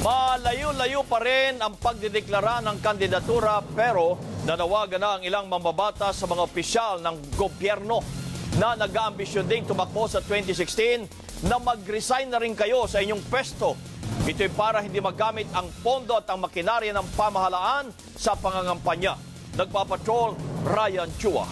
Malayo-layo pa rin ang pagdideklara ng kandidatura pero nanawagan na ang ilang mambabatas sa mga opisyal ng gobyerno na nag-aambisyon ding tumakbo sa 2016 na mag-resign na rin kayo sa inyong pwesto. Ito'y para hindi magamit ang pondo at ang makinarya ng pamahalaan sa pangangampanya. Nagpapatrol, Ryan Chua.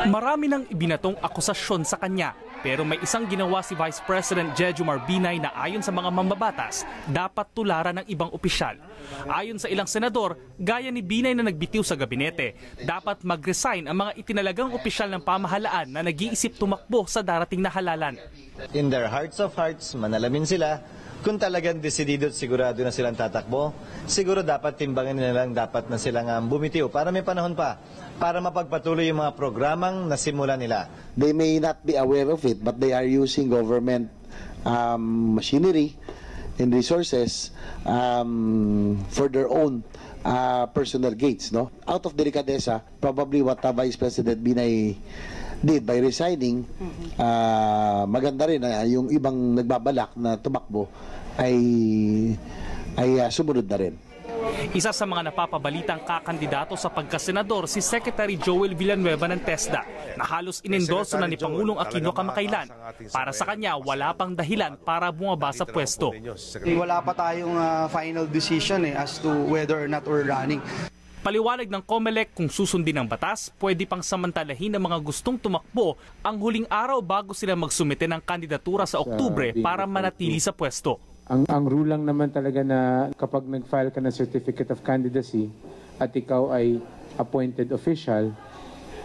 Marami nang ibinatong akusasyon sa kanya. Pero may isang ginawa si Vice President Jejomar Binay na ayon sa mga mambabatas, dapat tularan ng ibang opisyal. Ayon sa ilang senador, gaya ni Binay na nagbitiw sa gabinete, dapat mag-resign ang mga itinalagang opisyal ng pamahalaan na nag-iisip tumakbo sa darating na halalan. In their hearts of hearts, manalamin sila. Kung talagang desidido at sigurado na silang tatakbo, siguro dapat timbangin nila lang dapat na silang bumitiw para may panahon pa, para mapagpatuloy yung mga programang nasimula nila. They may not be aware of it, but they are using government machinery and resources for their own personal gains. No? Out of delicadeza, probably what Vice President Binay did by resigning, maganda rin na yung ibang nagbabalak na tumakbo ay sumunod na rin. Isa sa mga napapabalitang kakandidato sa pagkasenador si Secretary Joel Villanueva ng TESDA na halos inendorso na ni Pangulong Aquino kamakailan. Para sa kanya, wala pang dahilan para bumaba sa pwesto. Wala pa tayong final decision as to whether or not we're running. Paliwanag ng COMELEC kung susundin ng batas, pwede pang samantalahin ng mga gustong tumakbo ang huling araw bago sila magsumite ng kandidatura sa Oktubre para manatili sa pwesto. Ang rule lang naman talaga na kapag nag-file ka ng Certificate of Candidacy at ikaw ay appointed official,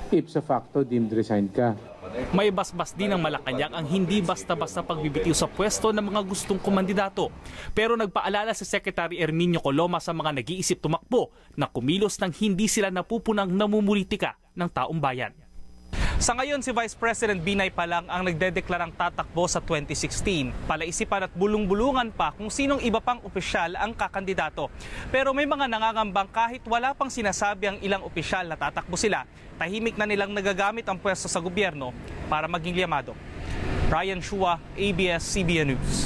ipso facto deemed resigned ka. May basbas din ng Malacanang ang hindi basta-basta pagbibitiw sa pwesto ng mga gustong kumandidato. Pero nagpaalala si Secretary Erminio Coloma sa mga nag-iisip tumakbo na kumilos nang hindi sila napupunang namumulitika ng taong bayan. Sa ngayon, si Vice President Binay pa lang ang nagdedeklarang tatakbo sa 2016. Palaisipan at bulung-bulungan pa kung sinong iba pang opisyal ang kakandidato. Pero may mga nangangambang kahit wala pang sinasabi ang ilang opisyal na tatakbo sila, tahimik na nilang nagagamit ang pwesto sa gobyerno para maging liyamado. Ryan Chua, ABS-CBN News.